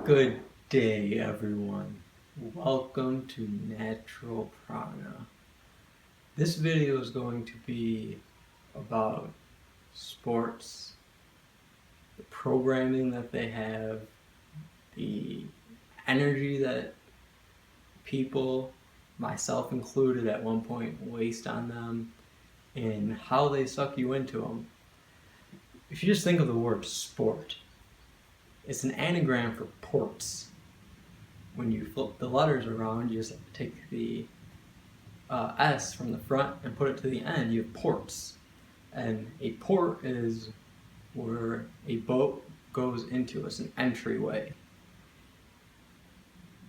Good day, everyone. Welcome to Natural Prana. This video is going to be about sports, the programming that they have, the energy that people, myself included at one point, waste on them, and how they suck you into them. If you just think of the word sport, it's an anagram for ports. When you flip the letters around, you just take the S from the front and put it to the end. You have ports. And a port is where a boat goes into. It's an entryway.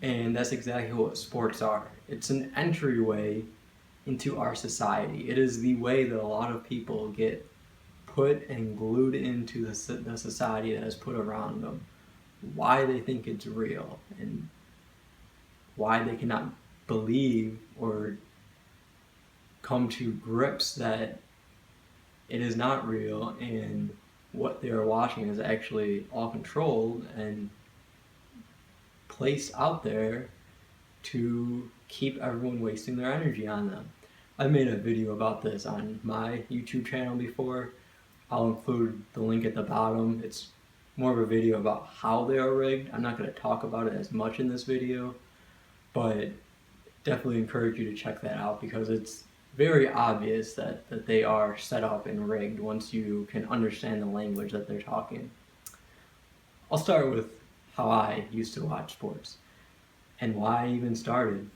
And that's exactly what sports are. It's an entryway into our society. It is the way that a lot of people get put and glued into the society that is put around them. Why they think it's real and why they cannot believe or come to grips that it is not real and what they are watching is actually all controlled and placed out there to keep everyone wasting their energy on them. I made a video about this on my YouTube channel before. I'll include the link at the bottom. It's more of a video about how they are rigged. I'm not going to talk about it as much in this video, but definitely encourage you to check that out because it's very obvious that they are set up and rigged once you can understand the language that they're talking. I'll start with how I used to watch sports and why I even started.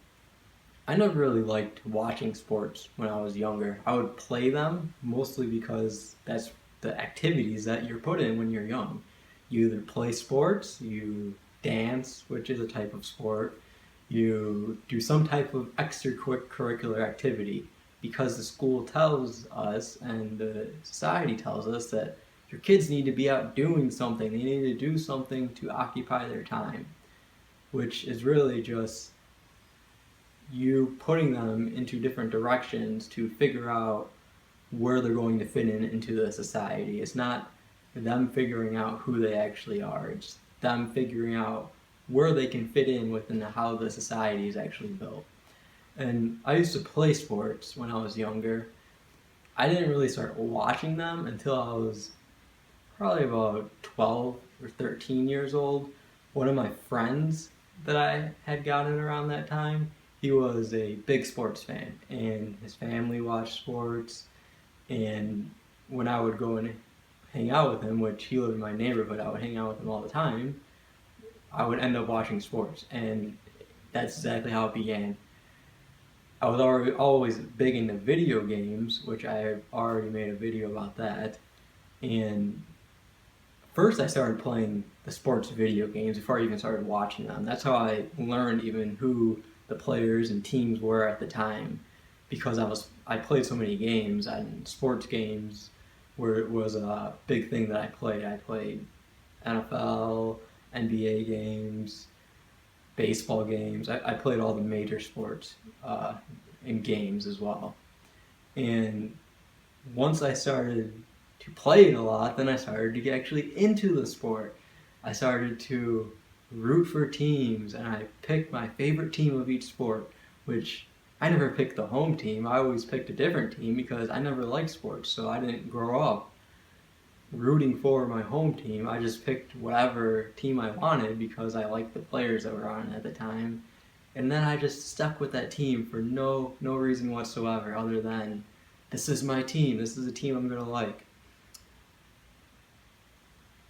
I never really liked watching sports when I was younger. I would play them mostly because that's the activities that you're put in when you're young. You either play sports, you dance, which is a type of sport, you do some type of extracurricular activity because the school tells us and the society tells us that your kids need to be out doing something. They need to do something to occupy their time, which is really just you putting them into different directions to figure out where they're going to fit into the society. It's not them figuring out who they actually are. It's them figuring out where they can fit in within how the society is actually built. And I used to play sports when I was younger. I didn't really start watching them until I was probably about 12 or 13 years old. One of my friends that I had gotten around that time, he was a big sports fan, and his family watched sports. And when I would go and hang out with him, which he lived in my neighborhood, I would hang out with him all the time, I would end up watching sports, and that's exactly how it began. I was always big into video games, which I have already made a video about that, and first I started playing the sports video games before I even started watching them. That's how I learned even who the players and teams were at the time, because I played so many games, and sports games where it was a big thing that I played. I played NFL, NBA games, baseball games. I played all the major sports in games as well. And once I started to play it a lot, then I started to get actually into the sport. I started to root for teams, and I picked my favorite team of each sport, which I never picked the home team. I always picked a different team because I never liked sports, so I didn't grow up rooting for my home team. I just picked whatever team I wanted because I liked the players that were on it at the time. And then I just stuck with that team for no reason whatsoever other than this is my team. This is a team I'm going to like.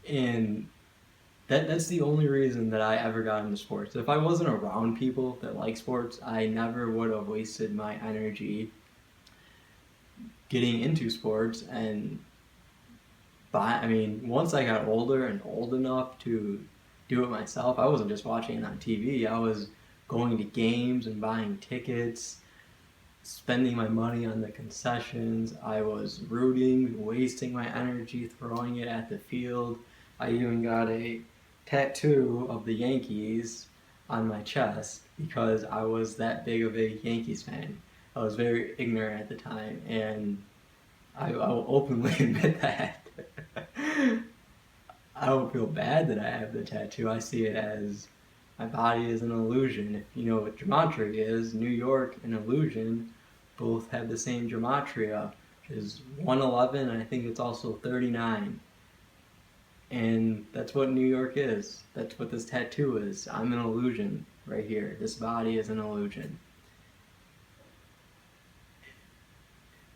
And that's the only reason that I ever got into sports. If I wasn't around people that like sports, I never would have wasted my energy getting into sports. And once I got older and old enough to do it myself, I wasn't just watching it on TV. I was going to games and buying tickets, spending my money on the concessions. I was rooting, wasting my energy, throwing it at the field. I even got a tattoo of the Yankees on my chest because I was that big of a Yankees fan. I was very ignorant at the time, and I will openly admit that. I don't feel bad that I have the tattoo. I see it as my body is an illusion. If you know what gematria is, New York and illusion both have the same gematria, which is 111, and I think it's also 39. And that's what New York is. That's what this tattoo is. I'm an illusion right here. This body is an illusion.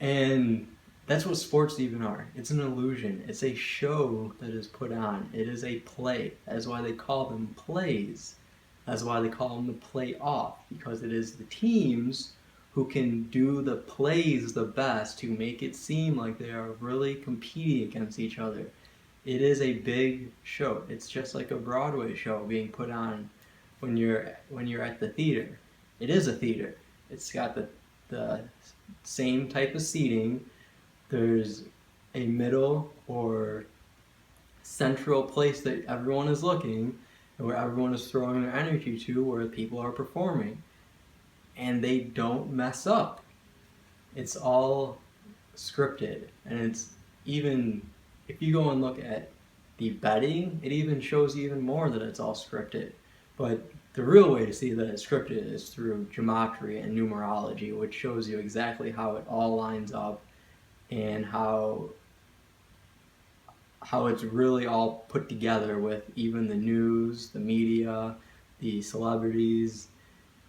And that's what sports even are. It's an illusion. It's a show that is put on. It is a play. That's why they call them plays. That's why they call them the play-off, because it is the teams who can do the plays the best to make it seem like they are really competing against each other. It is a big show. It's just like a Broadway show being put on when you're at the theater. It is a theater. It's got the same type of seating. There's a middle or central place that everyone is looking, and where everyone is throwing their energy to, where people are performing. And they don't mess up. It's all scripted. And it's even, if you go and look at the betting, it even shows even more that it's all scripted. But the real way to see that it's scripted is through gematria and numerology, which shows you exactly how it all lines up and how it's really all put together with even the news, the media, the celebrities,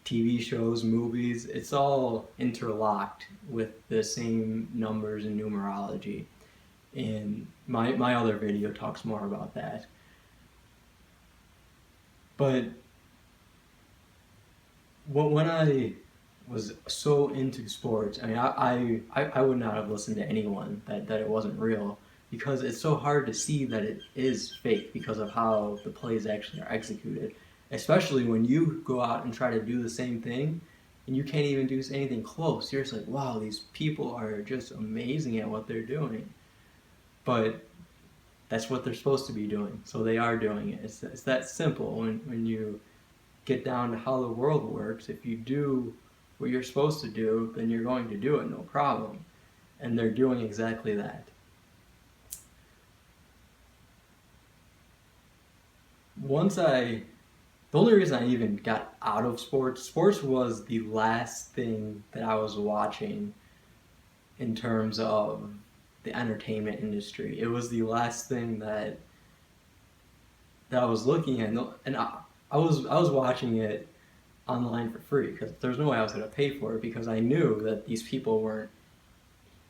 TV shows, movies. It's all interlocked with the same numbers and numerology. And my other video talks more about that. But when I was so into sports, I mean, I would not have listened to anyone that it wasn't real, because it's so hard to see that it is fake because of how the plays actually are executed. Especially when you go out and try to do the same thing and you can't even do anything close. You're just like, wow, these people are just amazing at what they're doing. But that's what they're supposed to be doing, so they are doing it. It's that simple when you get down to how the world works. If you do what you're supposed to do, then you're going to do it, no problem. And they're doing exactly that. The only reason I even got out of sports was the last thing that I was watching in terms of the entertainment industry. It was the last thing that I was looking at, and I was watching it online for free, because there's no way I was going to pay for it, because I knew that these people weren't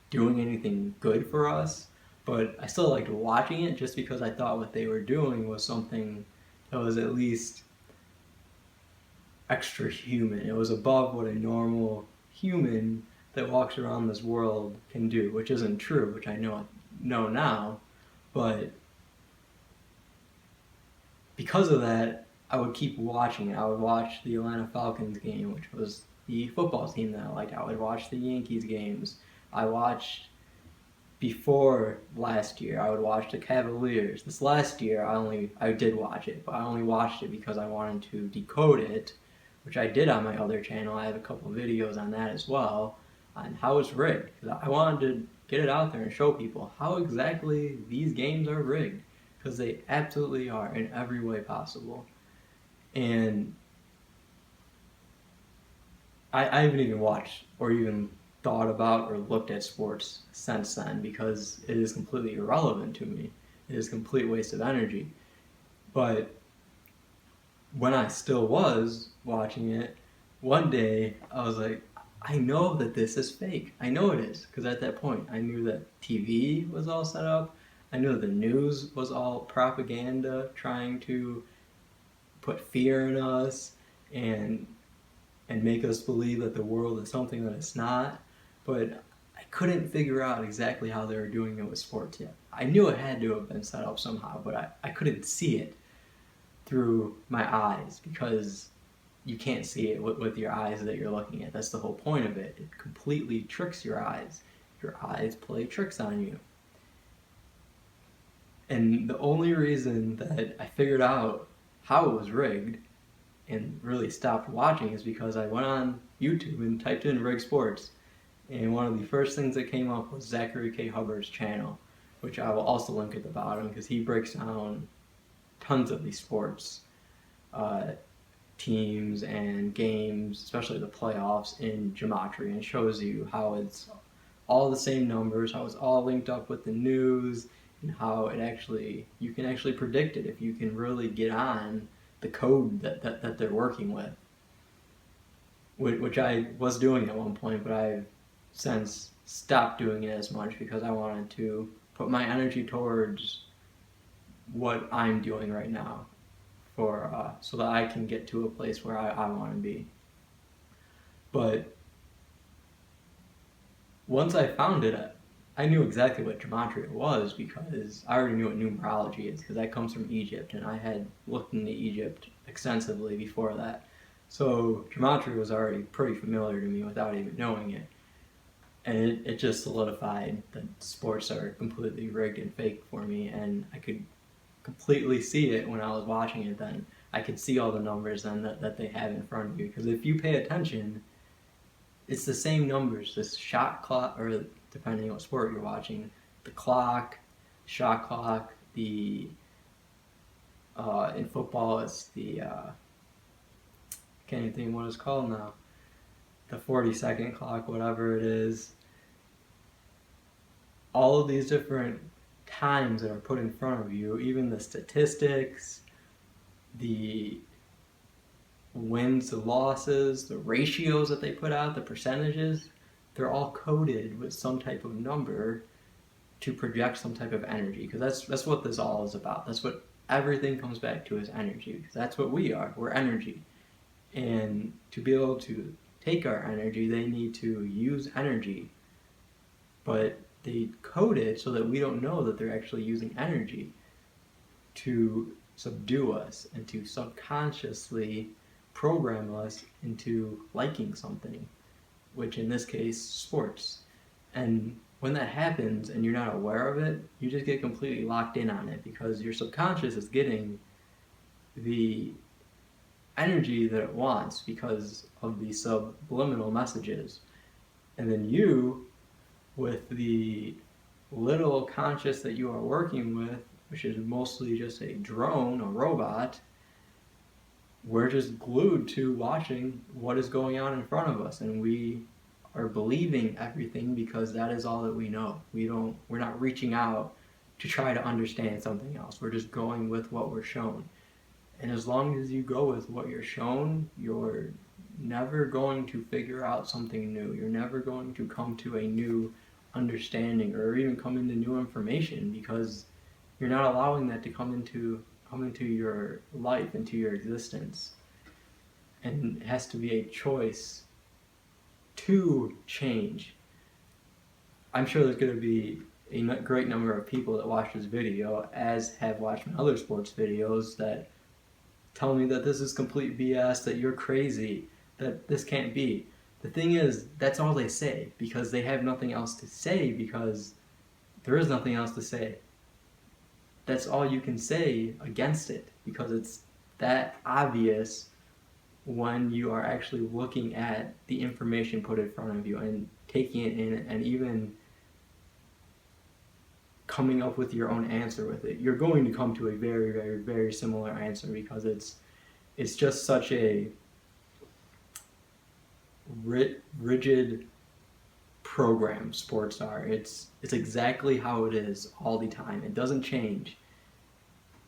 doing anything good for us. But I still liked watching it just because I thought what they were doing was something that was at least extra human. It was above what a normal human that walks around this world can do, which isn't true, which I know now. But because of that, I would keep watching it. I would watch the Atlanta Falcons game, which was the football team that I liked. I would watch the Yankees games. I watched, before last year, I would watch the Cavaliers. This last year, I did watch it, but I only watched it because I wanted to decode it, which I did on my other channel. I have a couple of videos on that as well, on how it's rigged. Because I wanted to get it out there and show people how exactly these games are rigged, because they absolutely are in every way possible. And I haven't even watched or even thought about or looked at sports since then, because it is completely irrelevant to me. It is a complete waste of energy. But when I still was watching it, one day I was like, I know that this is fake. I know it is, because at that point I knew that TV was all set up. I knew that the news was all propaganda, trying to put fear in us and make us believe that the world is something that it's not. But I couldn't figure out exactly how they were doing it with sports yet. I knew it had to have been set up somehow, but I couldn't see it through my eyes, because you can't see it with your eyes that you're looking at. That's the whole point of it. It completely tricks your eyes. Your eyes play tricks on you. And the only reason that I figured out how it was rigged and really stopped watching is because I went on YouTube and typed in rigged sports. And one of the first things that came up was Zachary Hubbard's channel. which I will also link at the bottom because he breaks down tons of these sports teams and games, especially the playoffs, in gematria, and shows you how it's all the same numbers, how it's all linked up with the news, and how you can actually predict it if you can really get on the code that they're working with, which I was doing at one point, but I've since stopped doing it as much because I wanted to put my energy towards what I'm doing right now so that I can get to a place where I want to be. But once I found it, I knew exactly what gematria was because I already knew what numerology is because that comes from Egypt, and I had looked into Egypt extensively before that. So gematria was already pretty familiar to me without even knowing it. And it just solidified that sports are completely rigged and fake for me, and I could completely see it when I was watching it then. I could see all the numbers then that they have in front of you, because if you pay attention, it's the same numbers. This shot clock, or depending on what sport you're watching, the clock, shot clock, the in football it's the can't even think what it's called now, the 40-second clock, whatever it is. All of these different times that are put in front of you, even the statistics, the wins to losses, the ratios that they put out, the percentages, they're all coded with some type of number to project some type of energy, because that's what this all is about. That's what everything comes back to, is energy, because that's what we are. We're energy. And to be able to take our energy, they need to use energy. But they code it so that we don't know that they're actually using energy to subdue us and to subconsciously program us into liking something, which in this case, sports. And when that happens and you're not aware of it, you just get completely locked in on it because your subconscious is getting the energy that it wants because of the subliminal messages. And then you, with the little conscious that you are working with, which is mostly just a drone, a robot, we're just glued to watching what is going on in front of us, and we are believing everything because that is all that we know. We're not reaching out to try to understand something else. We're just going with what we're shown. And as long as you go with what you're shown, you're never going to figure out something new. You're never going to come to a new understanding or even come into new information, because you're not allowing that to come into your life, into your existence. And it has to be a choice to change. I'm sure there's going to be a great number of people that watch this video, as have watched my other sports videos, that tell me that this is complete BS, that you're crazy, that this can't be. The thing is, that's all they say, because they have nothing else to say, because there is nothing else to say. That's all you can say against it, because it's that obvious when you are actually looking at the information put in front of you and taking it in and even coming up with your own answer with it. You're going to come to a very, very, very similar answer, because it's just such a rigid program. Sports are. It's exactly how it is all the time. It doesn't change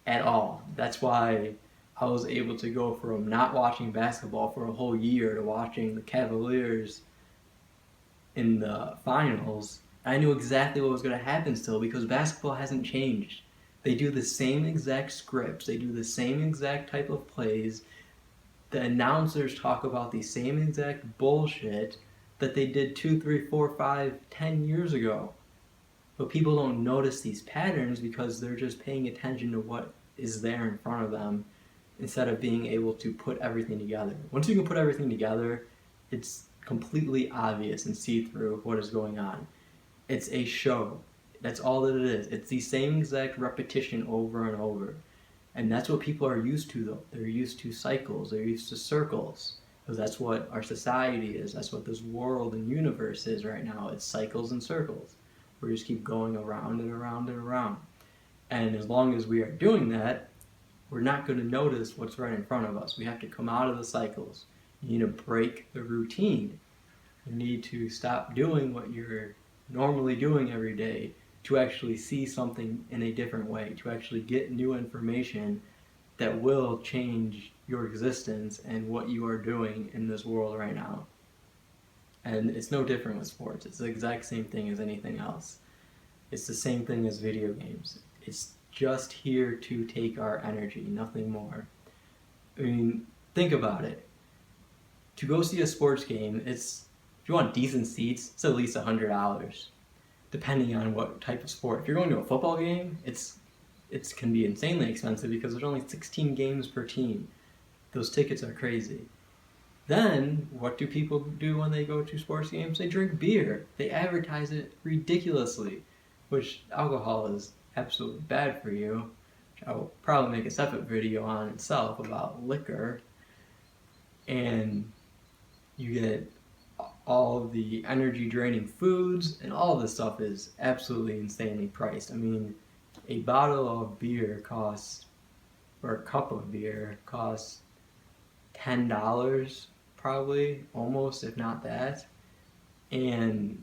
at all. That's why I was able to go from not watching basketball for a whole year to watching the Cavaliers in the finals. I knew exactly what was going to happen still, because basketball hasn't changed. They do the same exact scripts. They do the same exact type of plays. The announcers talk about the same exact bullshit that they did 2, 3, 4, 5, 10 years ago. But people don't notice these patterns because they're just paying attention to what is there in front of them instead of being able to put everything together. Once you can put everything together, it's completely obvious and see-through what is going on. It's a show. That's all that it is. It's the same exact repetition over and over. And that's what people are used to, though. They're used to cycles. They're used to circles. Because that's what our society is. That's what this world and universe is right now. It's cycles and circles. We just keep going around and around and around. And as long as we are doing that, we're not going to notice what's right in front of us. We have to come out of the cycles. You need to break the routine. You need to stop doing what you're normally doing every day to actually see something in a different way, to actually get new information that will change your existence and what you are doing in this world right now. And it's no different with sports. It's the exact same thing as anything else. It's the same thing as video games. It's just here to take our energy, nothing more. I mean, think about it. To go see a sports game, if you want decent seats, it's at least $100, depending on what type of sport. If you're going to a football game, it can be insanely expensive because there's only 16 games per team. Those tickets are crazy. Then, what do people do when they go to sports games? They drink beer. They advertise it ridiculously, which alcohol is absolutely bad for you. I will probably make a separate video on itself about liquor. And you get all of the energy draining foods, and all of this stuff is absolutely insanely priced. I mean, a bottle of beer costs, or a cup of beer costs $10 probably, almost, if not that. And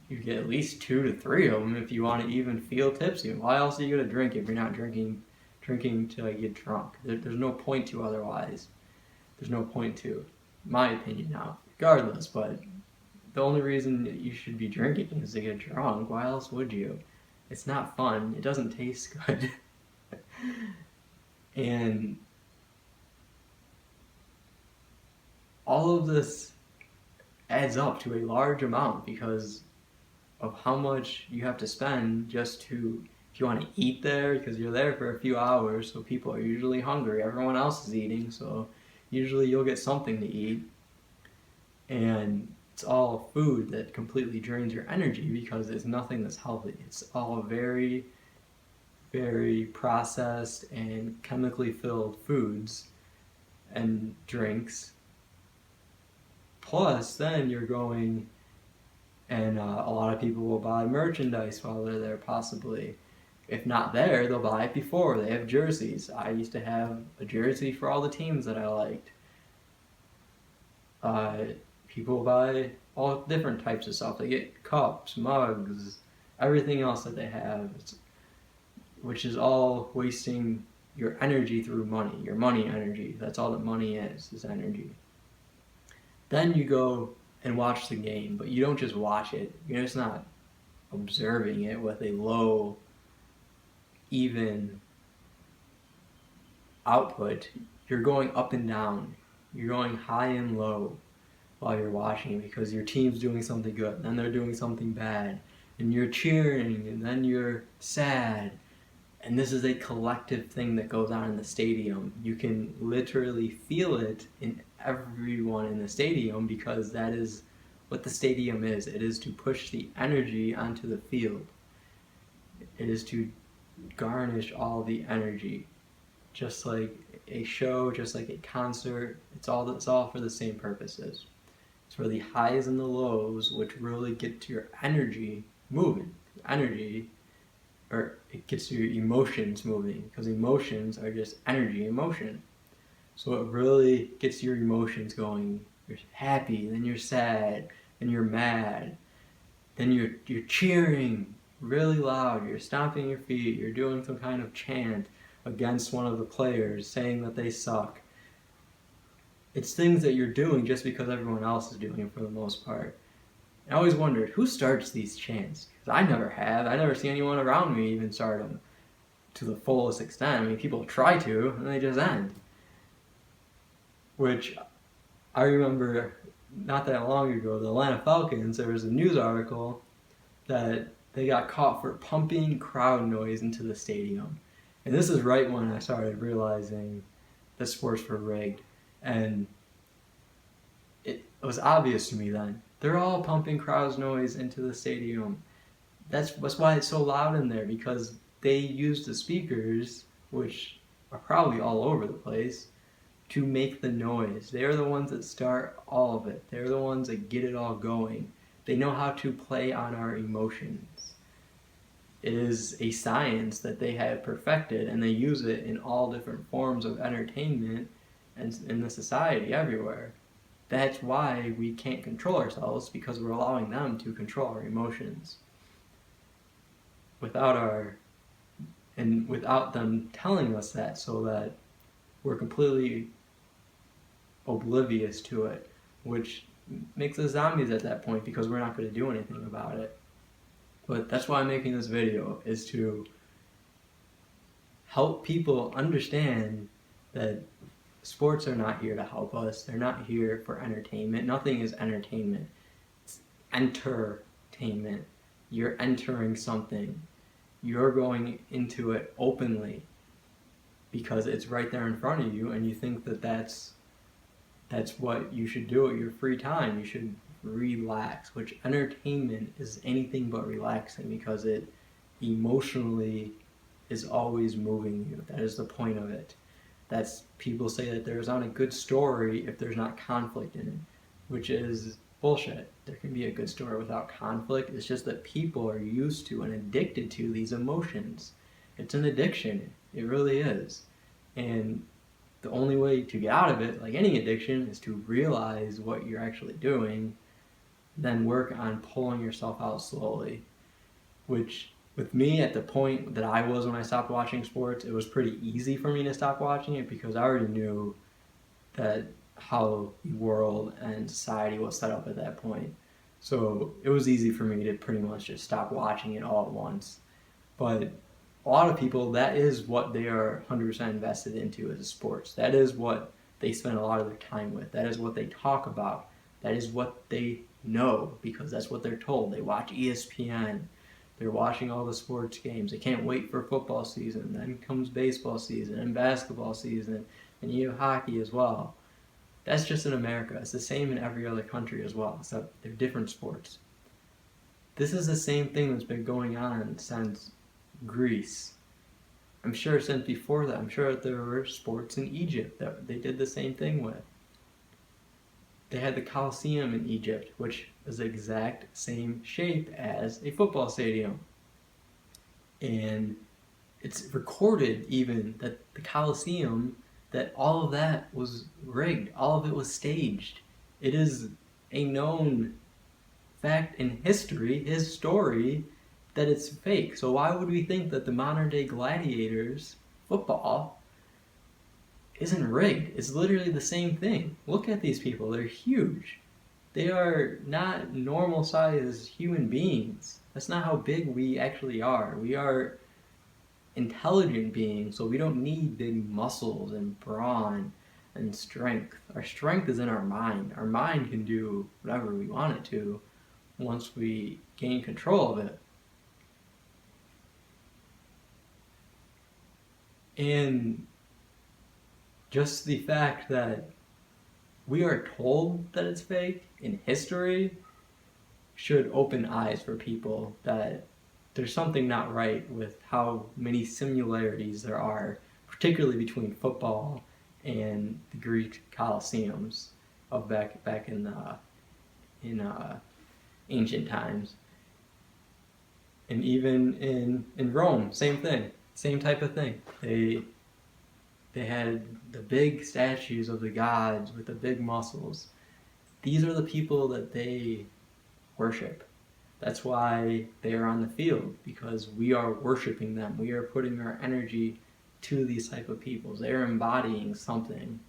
you get at least 2 to 3 of them if you want to even feel tipsy. Why else are you going to drink if you're not drinking to get drunk? There's no point to otherwise. There's no point to, my opinion now, regardless. But the only reason that you should be drinking is to get drunk. Why else would you? It's not fun. It doesn't taste good. And all of this adds up to a large amount because of how much you have to spend just to, if you want to eat there, because you're there for a few hours, so people are usually hungry. Everyone else is eating, so usually you'll get something to eat. And it's all food that completely drains your energy because it's nothing that's healthy. It's all very, very processed and chemically filled foods and drinks. Plus, then you're going, and a lot of people will buy merchandise while they're there, possibly. If not there, they'll buy it before. They have jerseys. I used to have a jersey for all the teams that I liked. People buy all different types of stuff. They get cups, mugs, everything else that they have, which is all wasting your energy through money, your money energy. That's all that money is energy. Then you go and watch the game, but you don't just watch it. You're just not observing it with a low, even output. You're going up and down. You're going high and low while you're watching because your team's doing something good, and then they're doing something bad, and you're cheering, and then you're sad. And this is a collective thing that goes on in the stadium. You can literally feel it in everyone in the stadium because that is what the stadium is. It is to push the energy onto the field. It is to garnish all the energy. Just like a show, just like a concert, it's all for the same purposes. It's for the highs and the lows, which really get to your energy moving. Or it gets your emotions moving, because emotions are just energy in motion. So it really gets your emotions going. You're happy, then you're sad, then you're mad, then you're cheering really loud, you're stomping your feet, you're doing some kind of chant against one of the players, saying that they suck. It's things that you're doing just because everyone else is doing it for the most part. I always wondered, who starts these chants? Because I never have. I never see anyone around me even start them to the fullest extent. I mean, people try to, and they just end. Which, I remember not that long ago, the Atlanta Falcons, there was a news article that they got caught for pumping crowd noise into the stadium. And this is right when I started realizing that sports were rigged. And it was obvious to me then. They're all pumping crowd noise into the stadium. That's why it's so loud in there, because they use the speakers, which are probably all over the place, to make the noise. They're the ones that start all of it. They're the ones that get it all going. They know how to play on our emotions. It is a science that they have perfected, and they use it in all different forms of entertainment and in the society everywhere. That's why we can't control ourselves, because we're allowing them to control our emotions without them telling us that, so that we're completely oblivious to it, which makes us zombies at that point, because we're not going to do anything about it. But that's why I'm making this video, is to help people understand that sports are not here to help us. They're not here for entertainment. Nothing is entertainment. It's entertainment. You're entering something. You're going into it openly because it's right there in front of you, and you think that that's what you should do at your free time. You should relax, which entertainment is anything but relaxing, because it emotionally is always moving you. That is the point of it. People say that there's not a good story if there's not conflict in it, which is bullshit. There can be a good story without conflict. It's just that people are used to and addicted to these emotions. It's an addiction. It really is. And the only way to get out of it, like any addiction, is to realize what you're actually doing, then work on pulling yourself out slowly. Which, with me, at the point that I was when I stopped watching sports, it was pretty easy for me to stop watching it, because I already knew that how the world and society was set up at that point. So it was easy for me to pretty much just stop watching it all at once. But a lot of people, that is what they are 100% invested into, as sports. That is what they spend a lot of their time with. That is what they talk about. That is what they know, because that's what they're told. They watch ESPN. They're watching all the sports games. They can't wait for football season. Then comes baseball season and basketball season, and you have hockey as well. That's just in America. It's the same in every other country as well, except they're different sports. This is the same thing that's been going on since Greece. I'm sure since before that. I'm sure that there were sports in Egypt that they did the same thing with. They had the Colosseum in Egypt, which is the exact same shape as a football stadium. And it's recorded even that the Colosseum, that all of that was rigged. All of it was staged. It is a known fact in history, his story, that it's fake. So why would we think that the modern day gladiators football isn't rigged? It's literally the same thing. Look at these people. They're huge. They are not normal sized human beings. That's not how big we actually are. We are intelligent beings, so we don't need big muscles and brawn and strength. Our strength is in our mind. Our mind can do whatever we want it to once we gain control of it. And just the fact that we are told that it's fake in history should open eyes for people that there's something not right with how many similarities there are, particularly between football and the Greek Colosseums of back in ancient times. And even in Rome, same thing, same type of thing. They had the big statues of the gods with the big muscles. These are the people that they worship. That's why they are on the field, because we are worshiping them. We are putting our energy to these type of people. They are embodying something,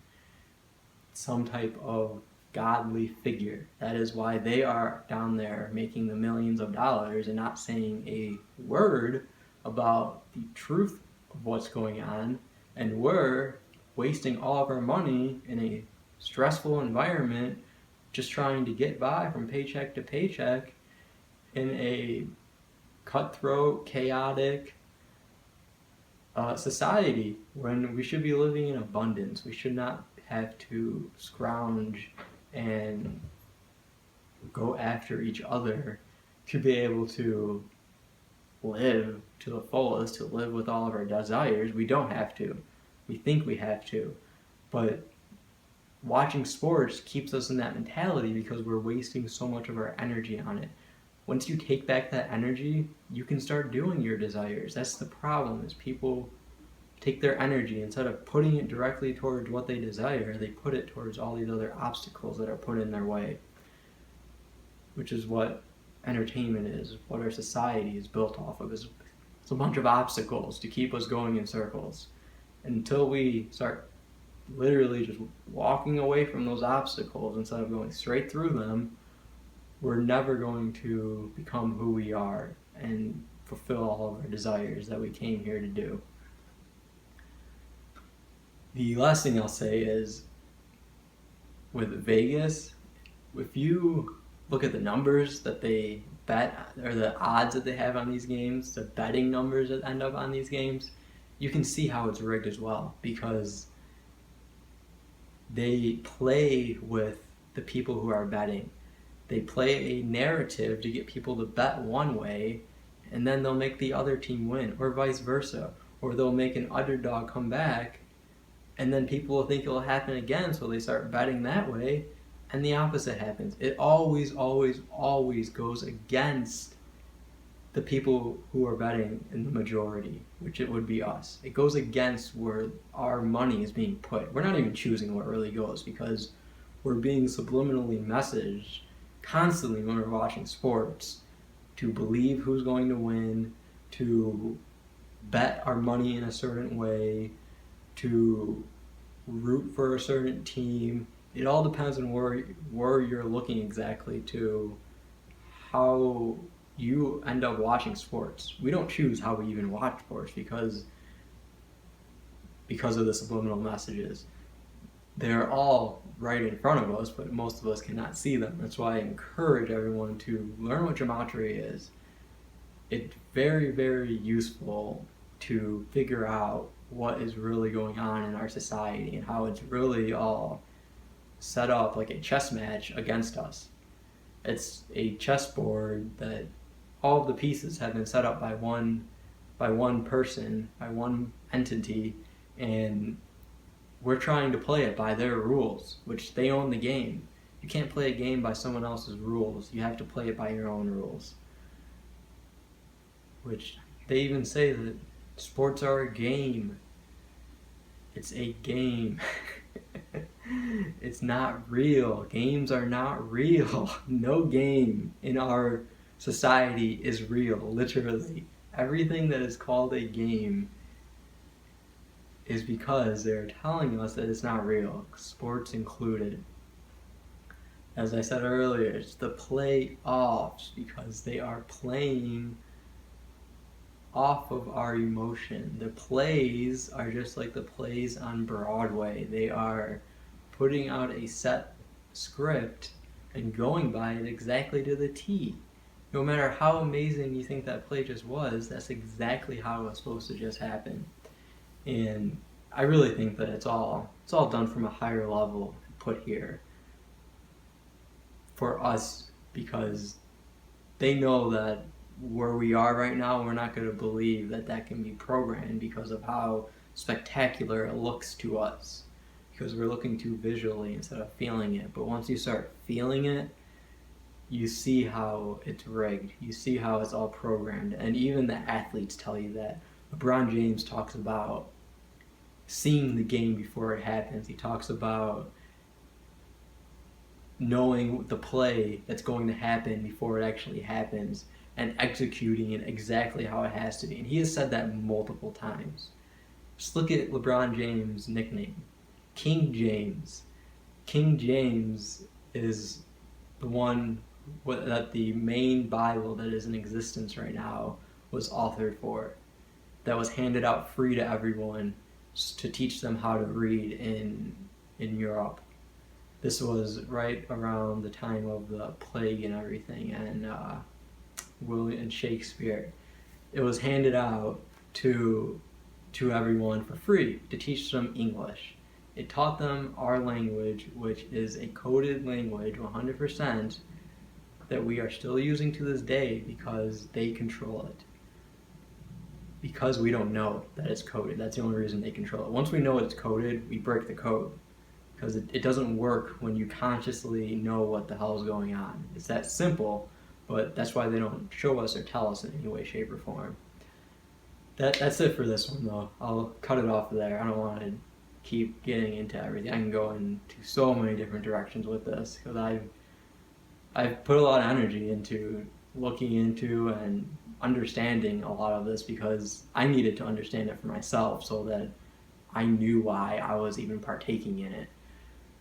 some type of godly figure. That is why they are down there making the millions of dollars and not saying a word about the truth of what's going on. And we're wasting all of our money in a stressful environment, just trying to get by from paycheck to paycheck in a cutthroat, chaotic society, when we should be living in abundance. We should not have to scrounge and go after each other to be able to live to the fullest, to live with all of our desires. We don't have to. We think we have to. But watching sports keeps us in that mentality because we're wasting so much of our energy on it. Once you take back that energy, you can start doing your desires. That's the problem, is people take their energy, instead of putting it directly towards what they desire, they put it towards all these other obstacles that are put in their way, which is what entertainment is, what our society is built off of. It's a bunch of obstacles to keep us going in circles. Until we start literally just walking away from those obstacles instead of going straight through them, we're never going to become who we are and fulfill all of our desires that we came here to do. The last thing I'll say is, with Vegas, if you look at the numbers that they bet, or the odds that they have on these games, the betting numbers that end up on these games, you can see how it's rigged as well, because they play with the people who are betting. They play a narrative to get people to bet one way, and then they'll make the other team win, or vice versa. Or they'll make an underdog come back, and then people will think it'll happen again, so they start betting that way, and the opposite happens. It always, always, always goes against the people who are betting in the majority, which it would be us. It goes against where our money is being put. We're not even choosing where it really goes, because we're being subliminally messaged constantly when we're watching sports to believe who's going to win, to bet our money in a certain way, to root for a certain team. It all depends on where you're looking exactly to how you end up watching sports. We don't choose how we even watch sports because of the subliminal messages. They're all right in front of us, but most of us cannot see them. That's why I encourage everyone to learn what gematria is. It's very, very useful to figure out what is really going on in our society and how it's really all set up like a chess match against us. It's a chessboard that all of the pieces have been set up by one person, by one entity, and we're trying to play it by their rules, which they own the game. You can't play a game by someone else's rules. You have to play it by your own rules. Which they even say that sports are a game. It's a game. It's not real. Games are not real. No game in our society is real, literally. Everything that is called a game is because they're telling us that it's not real, sports included. As I said earlier, it's the playoffs, because they are playing off of our emotion. The plays are just like the plays on Broadway. They are putting out a set script and going by it exactly to the T. No matter how amazing you think that play just was, that's exactly how it's supposed to just happen. And I really think that it's all done from a higher level put here for us, because they know that where we are right now, we're not going to believe that that can be programmed because of how spectacular it looks to us, because we're looking too visually instead of feeling it. But once you start feeling it, you see how it's rigged. You see how it's all programmed. And even the athletes tell you that. LeBron James talks about seeing the game before it happens. He talks about knowing the play that's going to happen before it actually happens and executing it exactly how it has to be. And he has said that multiple times. Just look at LeBron James' nickname, King James. King James is the one that the main Bible that is in existence right now was authored for, that was handed out free to everyone to teach them how to read in Europe. This was right around the time of the plague and everything, and William Shakespeare. It was handed out to everyone for free to teach them English. It taught them our language, which is a coded language, 100%, that we are still using to this day because they control it. Because we don't know that it's coded. That's the only reason they control it. Once we know it's coded, we break the code. because it doesn't work when you consciously know what the hell is going on. It's that simple, but that's why they don't show us or tell us in any way, shape, or form. That's it for this one, though. I'll cut it off there. I don't want to keep getting into everything. I can go into so many different directions with this, because I've put a lot of energy into looking into and understanding a lot of this, because I needed to understand it for myself so that I knew why I was even partaking in it,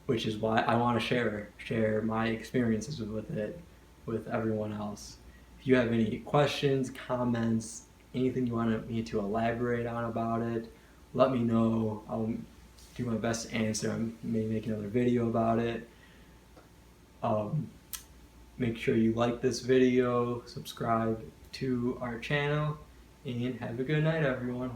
which is why I want to share my experiences with it with everyone else. If you have any questions, comments, anything you want me to elaborate on about it, let me know. I'll do my best to answer. I may make another video about it. Make sure you like this video, subscribe to our channel, and have a good night, everyone.